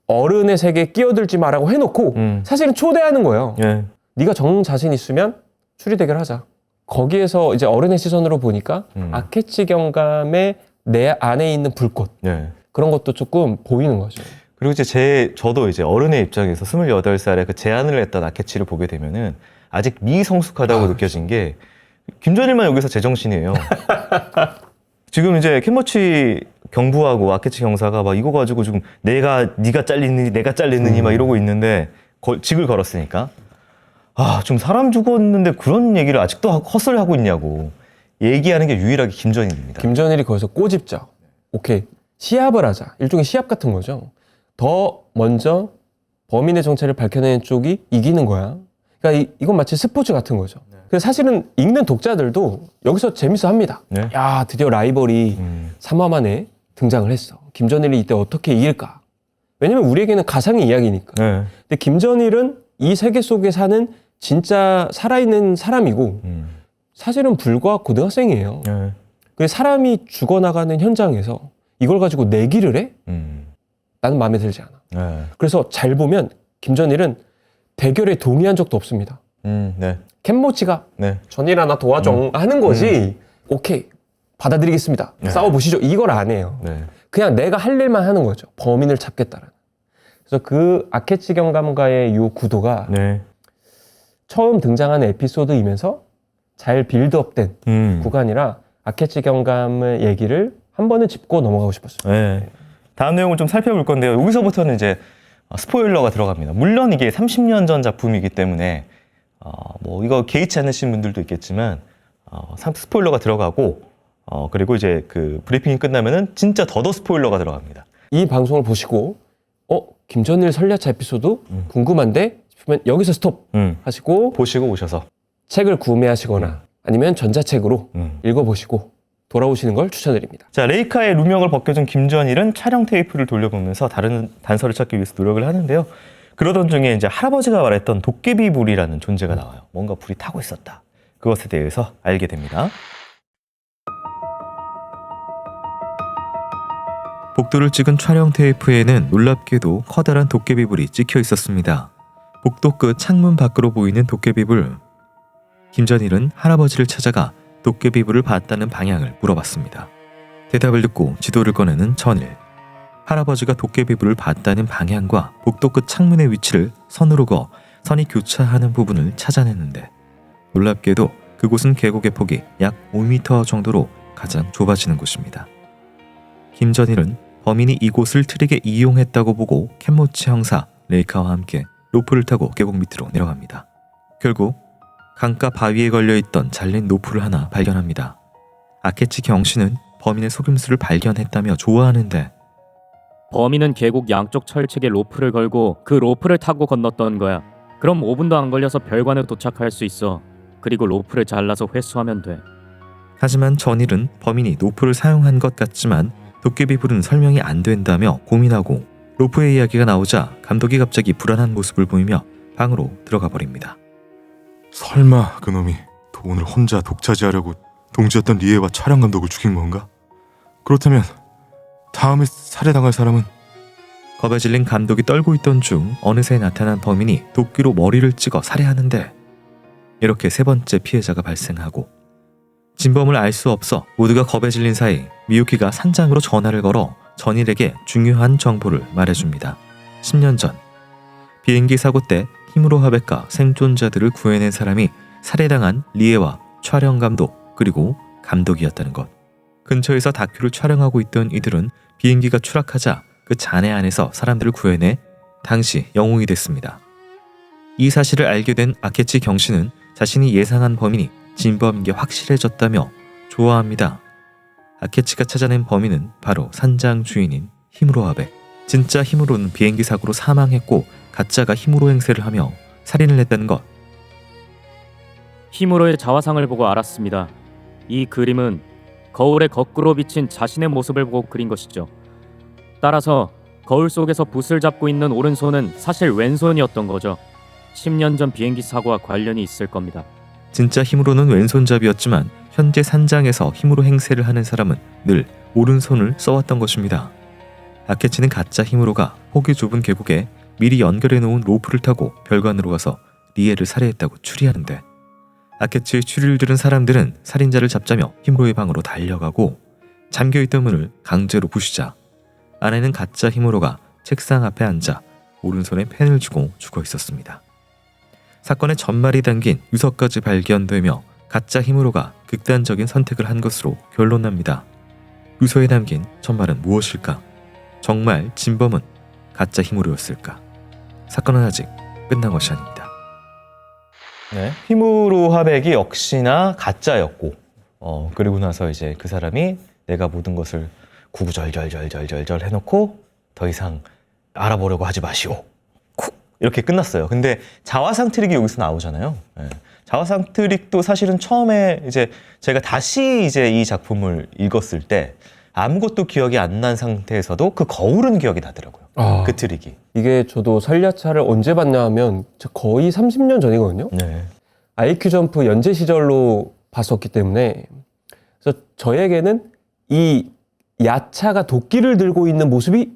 어른의 세계에 끼어들지 마라고 해놓고 사실은 초대하는 거예요. 네. 네가 정 자신 있으면 추리 대결 하자. 거기에서 이제 어른의 시선으로 보니까 아케치 경감의 내 안에 있는 불꽃 네. 그런 것도 조금 보이는 거죠. 그리고 이제 저도 이제 어른의 입장에서 28살에 그 제안을 했던 아케치를 보게 되면은 아직 미성숙하다고 느껴진 게 김전일만 여기서 제정신이에요. 지금 이제 캔머치 경부하고 아케치 경사가 막 이거 가지고 지금 네가 잘리느니 내가 잘리느니 막 이러고 있는데 직을 걸었으니까 좀 사람 죽었는데 그런 얘기를 아직도 헛소리 하고 있냐고 얘기하는 게 유일하게 김전일입니다. 김전일이 거기서 꼬집죠. 오케이, 시합을 하자. 일종의 시합 같은 거죠. 더 먼저 범인의 정체를 밝혀내는 쪽이 이기는 거야. 그러니까 이건 마치 스포츠 같은 거죠. 그래서 사실은 읽는 독자들도 여기서 재밌어 합니다. 네. 야, 드디어 라이벌이 3화 만에 등장을 했어. 김전일이 이때 어떻게 이길까? 왜냐면 우리에게는 가상의 이야기니까. 네. 근데 김전일은 이 세계 속에 사는 진짜 살아있는 사람이고 사실은 불과 고등학생이에요. 네. 그래서 사람이 죽어나가는 현장에서 이걸 가지고 내기를 해? 나는 마음에 들지 않아. 네. 그래서 잘 보면 김전일은 대결에 동의한 적도 없습니다. 네. 캔모치가 네. 전일아 나 도와줘 하는 거지. 오케이, 받아들이겠습니다. 네. 싸워보시죠. 이걸 안 해요. 네. 그냥 내가 할 일만 하는 거죠. 범인을 잡겠다라는. 그래서 그 아케치 경감과의 이 구도가 네. 처음 등장하는 에피소드이면서 잘 빌드업된 구간이라 아케치 경감의 얘기를 한 번은 짚고 넘어가고 싶었어요. 네. 다음 내용을 좀 살펴볼 건데요. 여기서부터는 이제 스포일러가 들어갑니다. 물론 이게 30년 전 작품이기 때문에 뭐 이거 개의치 않으신 분들도 있겠지만 스포일러가 들어가고 그리고 이제 그 브리핑이 끝나면은 진짜 더더 스포일러가 들어갑니다. 이 방송을 보시고 김전일 설야차 에피소드 궁금한데 싶으면 여기서 스톱 하시고 보시고 오셔서 책을 구매하시거나 아니면 전자책으로 읽어보시고 돌아오시는 걸 추천드립니다. 자, 레이카의 누명을 벗겨준 김전일은 촬영 테이프를 돌려보면서 다른 단서를 찾기 위해서 노력을 하는데요. 그러던 중에 이제 할아버지가 말했던 도깨비 불이라는 존재가 나와요. 뭔가 불이 타고 있었다. 그것에 대해서 알게 됩니다. 복도를 찍은 촬영 테이프에는 놀랍게도 커다란 도깨비불이 찍혀 있었습니다. 복도 끝 창문 밖으로 보이는 도깨비불. 김전일은 할아버지를 찾아가 도깨비불을 봤다는 방향을 물어봤습니다. 대답을 듣고 지도를 꺼내는 전일. 할아버지가 도깨비불을 봤다는 방향과 복도 끝 창문의 위치를 선으로 그어 선이 교차하는 부분을 찾아냈는데 놀랍게도 그곳은 계곡의 폭이 약 5m 정도로 가장 좁아지는 곳입니다. 김전일은 범인이 이곳을 트릭에 이용했다고 보고 캔모치 형사 레이카와 함께 로프를 타고 계곡 밑으로 내려갑니다. 결국 강가 바위에 걸려있던 잘린 노프를 하나 발견합니다. 아케치 경씨는 범인의 속임수를 발견했다며 좋아하는데 범인은 계곡 양쪽 철책에 로프를 걸고 그 로프를 타고 건넜던 거야. 그럼 5분도 안 걸려서 별관에 도착할 수 있어. 그리고 로프를 잘라서 회수하면 돼. 하지만 전일은 범인이 노프를 사용한 것 같지만 도깨비불은 설명이 안 된다며 고민하고 로프의 이야기가 나오자 감독이 갑자기 불안한 모습을 보이며 방으로 들어가 버립니다. 설마 그놈이 돈을 혼자 독차지하려고 동지였던 리에와 촬영 감독을 죽인 건가? 그렇다면 다음에 살해당할 사람은 겁에 질린 감독이 떨고 있던 중 어느새 나타난 범인이 도끼로 머리를 찍어 살해하는데 이렇게 세 번째 피해자가 발생하고 진범을 알 수 없어 모두가 겁에 질린 사이 미유키가 산장으로 전화를 걸어 전일에게 중요한 정보를 말해줍니다. 10년 전 비행기 사고 때 히무로 하베가 생존자들을 구해낸 사람이 살해당한 리에와 촬영 감독 그리고 감독이었다는 것. 근처에서 다큐를 촬영하고 있던 이들은 비행기가 추락하자 그 잔해 안에서 사람들을 구해내 당시 영웅이 됐습니다. 이 사실을 알게 된 아케치 경씨는 자신이 예상한 범인이 진범인 게 확실해졌다며 좋아합니다. 아케치가 찾아낸 범인은 바로 산장 주인인 히무로 아베. 진짜 히무로는 비행기 사고로 사망했고 가짜가 히무로 행세를 하며 살인을 했다는 것. 히무로의 자화상을 보고 알았습니다. 이 그림은 거울에 거꾸로 비친 자신의 모습을 보고 그린 것이죠. 따라서 거울 속에서 붓을 잡고 있는 오른손은 사실 왼손이었던 거죠. 10년 전 비행기 사고와 관련이 있을 겁니다. 진짜 히무로는 왼손잡이였지만 현재 산장에서 히무로 행세를 하는 사람은 늘 오른손을 써왔던 것입니다. 아케치는 가짜 히무로가 폭이 좁은 계곡에 미리 연결해 놓은 로프를 타고 별관으로 가서 리에를 살해했다고 추리하는데 아케치의 추리를 들은 사람들은 살인자를 잡자며 히무로의 방으로 달려가고 잠겨있던 문을 강제로 부수자 안에는 가짜 히무로가 책상 앞에 앉아 오른손에 펜을 쥐고 죽어 있었습니다. 사건의 전말이 담긴 유서까지 발견되며 가짜 히무로가 극단적인 선택을 한 것으로 결론납니다. 유서에 담긴 전말은 무엇일까? 정말 진범은 가짜 히무로였을까? 사건은 아직 끝난 것이 아닙니다. 네. 히무로 하백이 역시나 가짜였고 그리고 나서 이제 그 사람이 내가 모든 것을 구구절절절절절 해놓고 더 이상 알아보려고 하지 마시오. 쿡 이렇게 끝났어요. 근데 자화상 트릭이 여기서 나오잖아요. 네. 자화상 트릭도 사실은 처음에 이제 제가 다시 이제 이 작품을 읽었을 때 아무것도 기억이 안 난 상태에서도 그 거울은 기억이 나더라고요. 그 트릭이. 이게 저도 설야차를 언제 봤냐 하면 거의 30년 전이거든요. 네. IQ 점프 연재 시절로 봤었기 때문에 그래서 저에게는 이 야차가 도끼를 들고 있는 모습이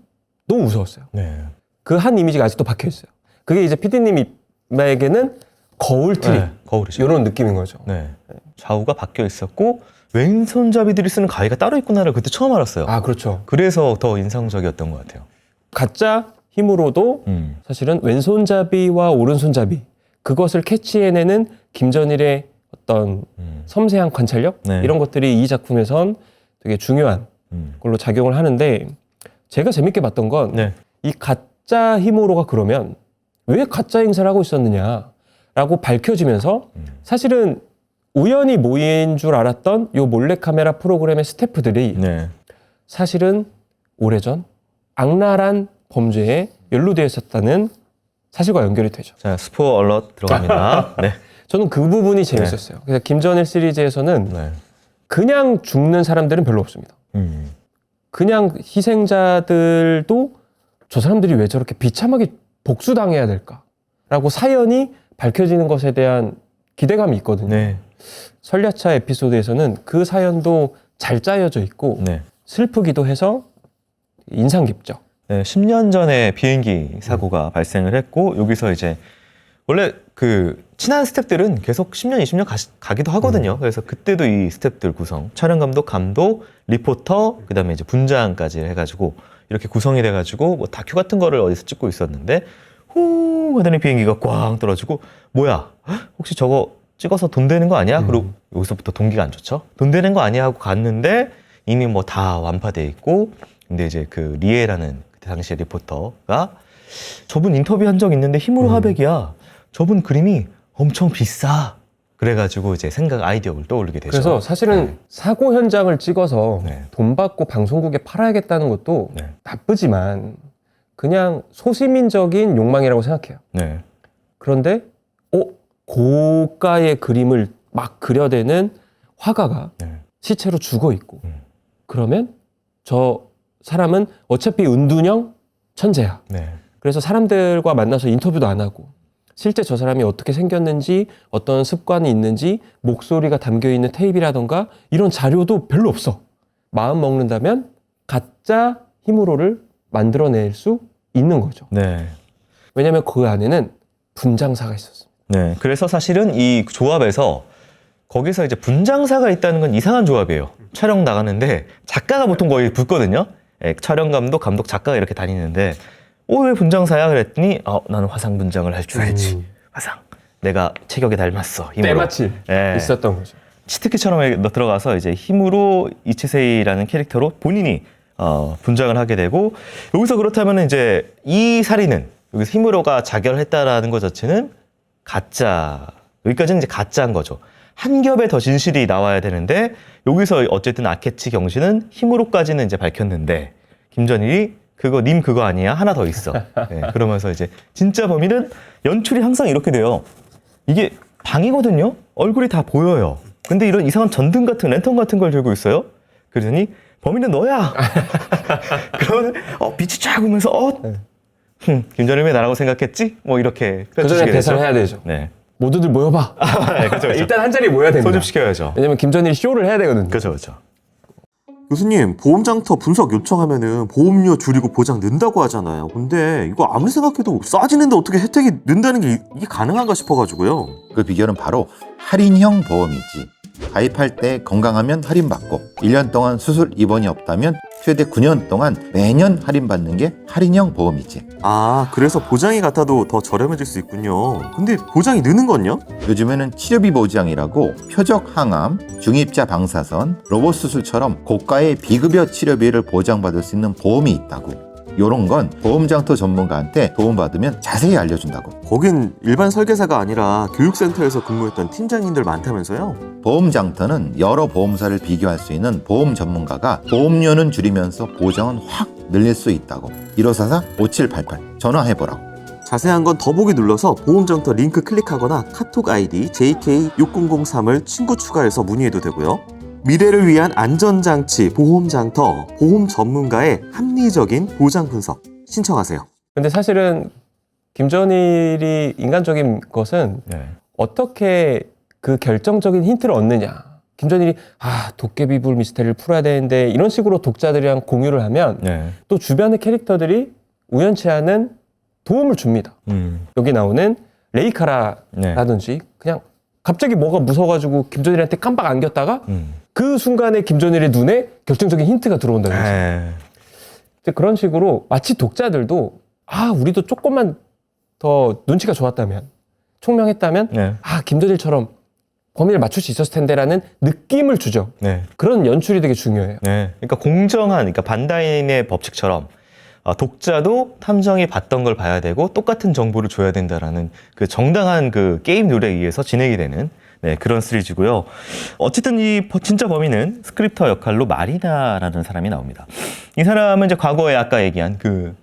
너무 무서웠어요. 네. 그 한 이미지가 아직도 박혀 있어요. 그게 이제 PD님에게는 거울 트릭 네, 거울이죠. 이런 느낌인 거죠. 네. 좌우가 바뀌어 있었고 왼손잡이들이 쓰는 가위가 따로 있구나를 그때 처음 알았어요. 아 그렇죠. 그래서 더 인상적이었던 것 같아요. 가짜 힘으로도 사실은 왼손잡이와 오른손잡이 그것을 캐치해내는 김전일의 어떤 섬세한 관찰력 네. 이런 것들이 이 작품에선 되게 중요한 걸로 작용을 하는데 제가 재밌게 봤던 건 이 네. 가짜 히무로가 그러면 왜 가짜 행사를 하고 있었느냐라고 밝혀지면서 사실은 우연히 모인 줄 알았던 요 몰래카메라 프로그램의 스태프들이 네. 사실은 오래전 악랄한 범죄에 연루되어 있었다는 사실과 연결이 되죠. 자, 스포 얼럿 들어갑니다. 네. 저는 그 부분이 재밌었어요. 그래서 김전일 시리즈에서는 네. 그냥 죽는 사람들은 별로 없습니다. 그냥 희생자들도 저 사람들이 왜 저렇게 비참하게 복수당해야 될까라고 사연이 밝혀지는 것에 대한 기대감이 있거든요. 네. 설야차 에피소드에서는 그 사연도 잘 짜여져 있고 네. 슬프기도 해서 인상 깊죠. 네, 10년 전에 비행기 사고가 발생을 했고 여기서 이제 원래 그 친한 스태프들은 계속 10년, 20년 가기도 하거든요. 그래서 그때도 이 스태프들 구성, 촬영 감독, 리포터, 그다음에 이제 분장까지 해가지고 이렇게 구성이 돼가지고 뭐 다큐 같은 거를 어디서 찍고 있었는데 후 하더니 비행기가 꽝 떨어지고 뭐야? 혹시 저거 찍어서 돈 되는 거 아니야? 그리고 여기서부터 동기가 안 좋죠. 돈 되는 거 아니야 하고 갔는데 이미 뭐 다 완파돼 있고 근데 이제 그 리에라는 그때 당시에 리포터가 저분 인터뷰한 적 있는데 히무로 하백이야. 저분 그림이 엄청 비싸. 그래가지고 이제 아이디어를 떠올리게 되죠. 그래서 사실은 사고 현장을 찍어서 네. 돈 받고 방송국에 팔아야겠다는 것도 네. 나쁘지만 그냥 소시민적인 욕망이라고 생각해요. 네. 그런데 고가의 그림을 막 그려대는 화가가 네. 시체로 죽어 있고 그러면 저 사람은 어차피 은둔형 천재야. 네. 그래서 사람들과 만나서 인터뷰도 안 하고 실제 저 사람이 어떻게 생겼는지 어떤 습관이 있는지 목소리가 담겨있는 테이프라던가 이런 자료도 별로 없어. 마음 먹는다면 가짜 히무로를 만들어낼 수 있는 거죠. 네. 왜냐하면 그 안에는 분장사가 있었습니다. 네. 그래서 사실은 이 조합에서 거기서 이제 분장사가 있다는 건 이상한 조합이에요. 촬영 나가는데 작가가 보통 거의 붙거든요. 예, 촬영 감독, 작가가 이렇게 다니는데 왜 분장사야? 그랬더니 나는 화상 분장을 할 줄 알지. 화상. 내가 체격에 닮았어. 힘으로. 때마침 예. 있었던 거죠. 치트키처럼 들어가서 이제 힘으로 이치세이라는 캐릭터로 본인이 분장을 하게 되고 여기서 그렇다면 이제 이 살인은 여기서 힘으로가 자결했다라는 것 자체는 가짜. 여기까지는 이제 가짜인 거죠. 한 겹에 더 진실이 나와야 되는데 여기서 어쨌든 아케치 경씨는 힘으로까지는 이제 밝혔는데 김전일이 그거 아니야? 하나 더 있어. 네, 그러면서 이제 진짜 범인은 연출이 항상 이렇게 돼요. 이게 방이거든요. 얼굴이 다 보여요. 근데 이런 이상한 전등 같은 랜턴 같은 걸 들고 있어요. 그러더니 범인은 너야. 그러면 빛이 쫙 오면서 김전일이 나라고 생각했지? 뭐 이렇게 그 전에 대사를 해야 되죠. 네. 모두들 모여봐. 네, 그렇죠. 일단 한 자리에 모여야 됩니다. 소집시켜야죠. 왜냐면 김전일이 쇼를 해야 되거든요. 그렇죠. 교수님, 보험장터 분석 요청하면은 보험료 줄이고 보장 는다고 하잖아요. 근데 이거 아무리 생각해도 싸지는데 어떻게 혜택이 는다는 게 이게 가능한가 싶어가지고요. 그 비결은 바로 할인형 보험이지. 가입할 때 건강하면 할인받고 1년 동안 수술 입원이 없다면 최대 9년 동안 매년 할인받는 게 할인형 보험이지. 아, 그래서 보장이 같아도 더 저렴해질 수 있군요. 근데 보장이 느는 건요? 요즘에는 치료비 보장이라고 표적 항암, 중입자 방사선, 로봇 수술처럼 고가의 비급여 치료비를 보장받을 수 있는 보험이 있다고. 요런 건 보험장터 전문가한테 도움받으면 자세히 알려준다고. 거긴 일반 설계사가 아니라 교육센터에서 근무했던 팀장님들 많다면서요? 보험장터는 여러 보험사를 비교할 수 있는 보험 전문가가 보험료는 줄이면서 보장은 확 늘릴 수 있다고. 1544-5788 전화해보라고. 자세한 건 더보기 눌러서 보험장터 링크 클릭하거나 카톡 아이디 JK6003을 친구 추가해서 문의해도 되고요. 미래를 위한 안전장치 보험장터, 보험 전문가의 합리적인 보장 분석 신청하세요. 근데 사실은 김전일이 인간적인 것은 네. 어떻게 그 결정적인 힌트를 얻느냐. 김전일이 도깨비불 미스테리를 풀어야 되는데 이런 식으로 독자들이랑 공유를 하면 네. 또 주변의 캐릭터들이 우연치 않은 도움을 줍니다. 여기 나오는 레이카라라든지 그냥 갑자기 뭐가 무서워가지고 김전일한테 깜빡 안겼다가 그 순간에 김전일의 눈에 결정적인 힌트가 들어온다는 거죠. 네. 그런 식으로 마치 독자들도 우리도 조금만 더 눈치가 좋았다면 총명했다면 네. 김전일처럼 범인을 맞출 수 있었을 텐데라는 느낌을 주죠. 네. 그런 연출이 되게 중요해요. 네. 그러니까 공정한, 그러니까 반다인의 법칙처럼 독자도 탐정이 봤던 걸 봐야 되고 똑같은 정보를 줘야 된다라는 그 정당한 그 게임 룰에 의해서 진행이 되는 그런 시리즈고요. 어쨌든 이 진짜 범인은 스크립터 역할로 마리나라는 사람이 나옵니다. 이 사람은 이제 과거에 아까 얘기한 그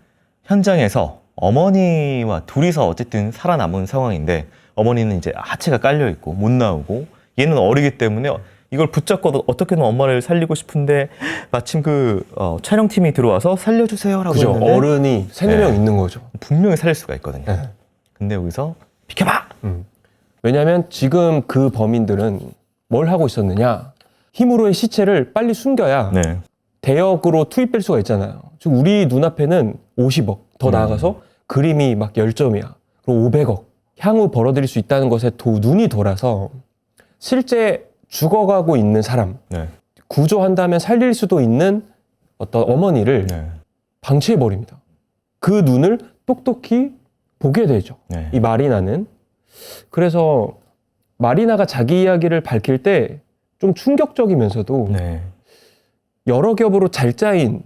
현장에서 어머니와 둘이서 어쨌든 살아남은 상황인데 어머니는 이제 하체가 깔려 있고 못 나오고 얘는 어리기 때문에 이걸 붙잡고 어떻게든 엄마를 살리고 싶은데 마침 그 촬영팀이 들어와서 살려주세요라고 그죠. 했는데 어른이 3-4명 네. 있는 거죠. 분명히 살릴 수가 있거든요. 네. 근데 여기서 비켜봐! 왜냐하면 지금 그 범인들은 뭘 하고 있었느냐. 힘으로의 시체를 빨리 숨겨야 네. 대역으로 투입될 수가 있잖아요. 지금 우리 눈앞에는 50억, 더 나아가서 그림이 막 10점이야. 그리고 500억. 향후 벌어들일 수 있다는 것에 눈이 돌아서 실제 죽어가고 있는 사람, 네. 구조한다면 살릴 수도 있는 어떤 어머니를 네. 방치해버립니다. 그 눈을 똑똑히 보게 되죠. 네. 이 마리나는. 그래서 마리나가 자기 이야기를 밝힐 때 좀 충격적이면서도 네. 여러 겹으로 잘 짜인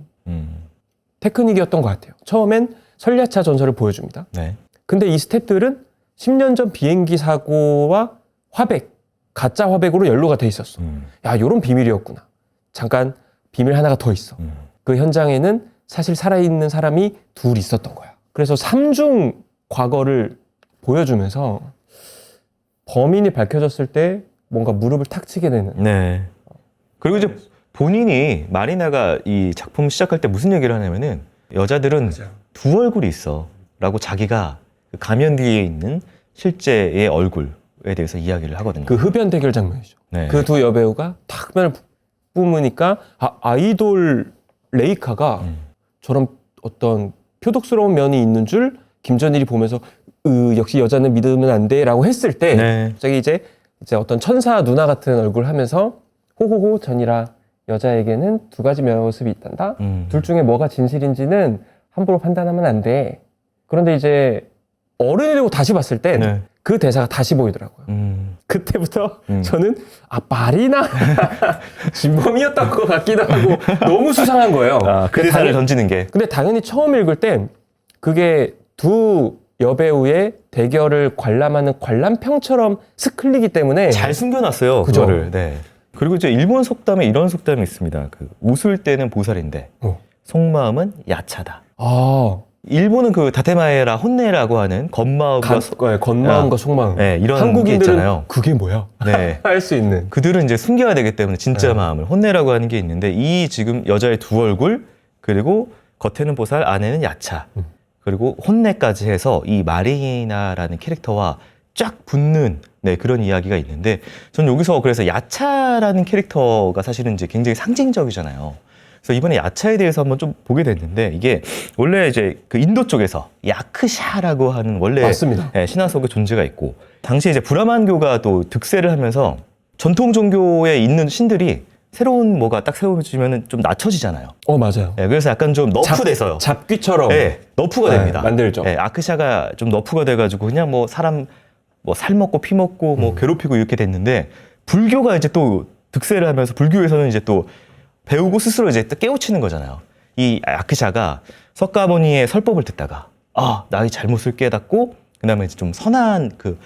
테크닉이었던 것 같아요. 처음엔 설야차 전설을 보여줍니다. 네. 근데 이 스태프들은 10년 전 비행기 사고와 화백, 가짜 화백으로 연루가 돼 있었어. 야, 요런 비밀이었구나. 잠깐 비밀 하나가 더 있어. 그 현장에는 사실 살아있는 사람이 둘 있었던 거야. 그래서 3중 과거를 보여주면서 범인이 밝혀졌을 때 뭔가 무릎을 탁 치게 되는. 네. 그리고 이제 본인이 마리나가 이 작품 시작할 때 무슨 얘기를 하냐면은 여자들은 두 얼굴이 있어 라고 자기가 그 가면 뒤에 있는 실제의 얼굴에 대해서 이야기를 하거든요. 그 흡연 대결 장면이죠. 네. 그 두 여배우가 탁 면을 뿜으니까 아이돌 레이카가 저런 어떤 표독스러운 면이 있는 줄 김전일이 보면서 역시 여자는 믿으면 안 돼라고 했을 때 네. 갑자기 이제 어떤 천사 누나 같은 얼굴 하면서 호호호 전이라 여자에게는 두 가지 모습이 있단다. 둘 중에 뭐가 진실인지는 함부로 판단하면 안 돼. 그런데 이제 어른이 되고 다시 봤을 땐 네. 그 대사가 다시 보이더라고요. 그때부터 저는 말이나 진범이었던 것 같기도 하고 너무 수상한 거예요. 그 대사를 던지는 게. 근데 당연히 처음 읽을 땐 그게 두 여배우의 대결을 관람하는 관람평처럼 스클리기 때문에 잘 숨겨놨어요. 그죠? 그거를. 네. 그리고 이제 일본 속담에 이런 속담이 있습니다. 그 웃을 때는 보살인데 속마음은 야차다. 아, 일본은 그 다테마에라 혼내라고 하는 겉마음과 겉마음과 속마음. 네, 이런 게 한국인들은 있잖아요. 그게 뭐야? 네. 할 수 있는. 그들은 이제 숨겨야 되기 때문에 진짜 네. 마음을 혼내라고 하는 게 있는데 이 지금 여자의 두 얼굴 그리고 겉에는 보살 안에는 야차 그리고 혼내까지 해서 이 마리나라는 캐릭터와 쫙 붙는 그런 이야기가 있는데 전 여기서 그래서 야차라는 캐릭터가 사실은 이제 굉장히 상징적이잖아요. 그래서 이번에 야차에 대해서 한번 좀 보게 됐는데 이게 원래 이제 그 인도 쪽에서 야크샤라고 하는 원래 맞습니다. 신화 속의 존재가 있고 당시에 이제 브라만교가 또 득세를 하면서 전통 종교에 있는 신들이 새로운 뭐가 딱 세워지면은 좀 낮춰지잖아요. 맞아요. 그래서 약간 좀 너프돼서요. 잡귀처럼 너프가 됩니다. 만들죠. 아크샤가 좀 너프가 돼가지고 그냥 뭐 사람 뭐 살 먹고 피 먹고 뭐 괴롭히고 이렇게 됐는데 불교가 이제 또 득세를 하면서 불교에서는 이제 또 배우고 스스로 이제 또 깨우치는 거잖아요. 이 아크샤가 석가모니의 설법을 듣다가 나의 잘못을 깨닫고 그다음에 이제 좀 선한 그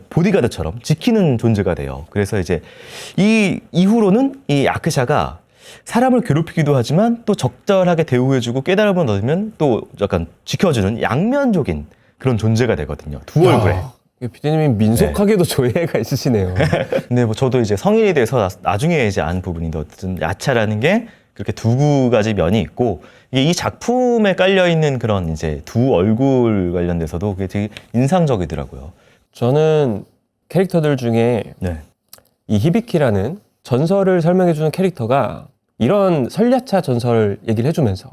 보디가드처럼 지키는 존재가 돼요. 그래서 이제 이 이후로는 이 아크샤가 사람을 괴롭히기도 하지만 또 적절하게 대우해주고 깨달음을 얻으면 또 약간 지켜주는 양면적인 그런 존재가 되거든요. 두 얼굴에. 피디님이 민속하게도 조예가 있으시네요. 근데 뭐 저도 이제 성인이 돼서 나중에 이제 안 부분인데 어쨌든 야차라는 게 그렇게 두 가지 면이 있고 이게 이 작품에 깔려 있는 그런 이제 두 얼굴 관련돼서도 그게 되게 인상적이더라고요. 저는 캐릭터들 중에 이 히비키라는 전설을 설명해주는 캐릭터가 이런 설야차 전설 얘기를 해주면서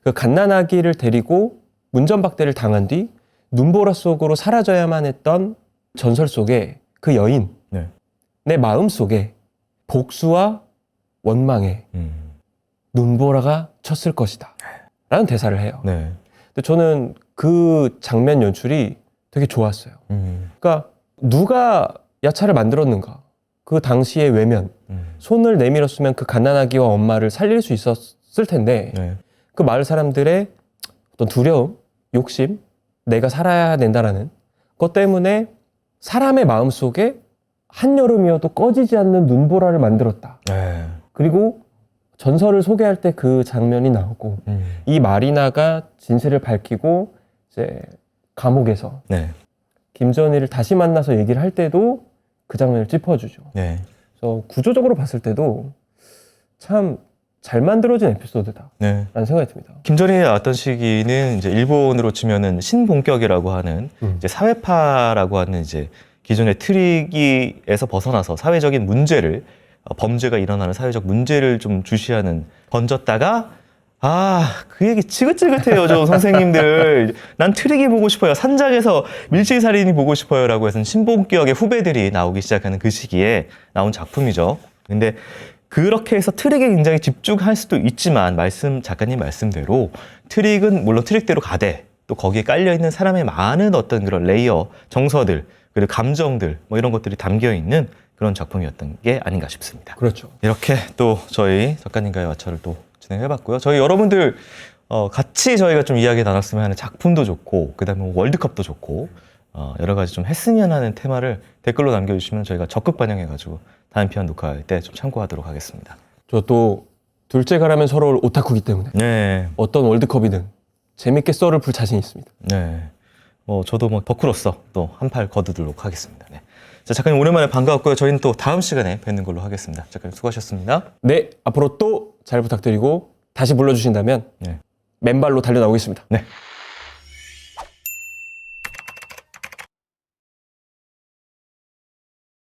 그 갓난아기를 데리고 문전박대를 당한 뒤 눈보라 속으로 사라져야만 했던 전설 속에 그 여인 내 마음 속에 복수와 원망에 눈보라가 쳤을 것이다 라는 대사를 해요. 근데 저는 그 장면 연출이 되게 좋았어요. 그러니까 누가 야차를 만들었는가, 그 당시의 외면, 손을 내밀었으면 그 갓난아기와 엄마를 살릴 수 있었을 텐데 그 마을 사람들의 어떤 두려움, 욕심, 내가 살아야 된다라는 것 때문에 사람의 마음속에 한여름이어도 꺼지지 않는 눈보라를 만들었다. 그리고 전설을 소개할 때 그 장면이 나오고 이 마리나가 진실을 밝히고 이제 감옥에서 김전일을 다시 만나서 얘기를 할 때도 그 장면을 짚어주죠. 그래서 구조적으로 봤을 때도 참 잘 만들어진 에피소드다 라는 생각이 듭니다. 김전일이 나왔던 시기는 이제 일본으로 치면은 신본격이라고 하는 이제 사회파라고 하는 이제 기존의 트릭에서 벗어나서 사회적인 문제를 범죄가 일어나는 사회적 문제를 좀 주시하는 던졌다가 그 얘기 지긋지긋해요, 저 선생님들. 난 트릭이 보고 싶어요. 산장에서 밀실살인이 보고 싶어요. 라고 해서 신본격의 후배들이 나오기 시작하는 그 시기에 나온 작품이죠. 근데 그렇게 해서 트릭에 굉장히 집중할 수도 있지만 작가님 말씀대로 트릭은 물론 트릭대로 가되 또 거기에 깔려있는 사람의 많은 어떤 그런 레이어, 정서들, 그리고 감정들 뭐 이런 것들이 담겨있는 그런 작품이었던 게 아닌가 싶습니다. 그렇죠. 이렇게 또 저희 작가님과의 와차를 또 진행해봤고요. 저희 여러분들 같이 저희가 좀 이야기 나눴으면 하는 작품도 좋고 그다음에 월드컵도 좋고 여러 가지 좀 했으면 하는 테마를 댓글로 남겨주시면 저희가 적극 반영해가지고 다음 편 녹화할 때 좀 참고하도록 하겠습니다. 저 또 둘째가라면 서로 오타쿠기 때문에 어떤 월드컵이든 재밌게 썰을 풀 자신 있습니다. 저도 뭐 덕후로서 또 한 팔 거두도록 하겠습니다. 자, 작가님 오랜만에 반가웠고요. 저희는 또 다음 시간에 뵙는 걸로 하겠습니다. 작가님 수고하셨습니다. 네, 앞으로 또 잘 부탁드리고 다시 불러주신다면 맨발로 달려나오겠습니다. 네.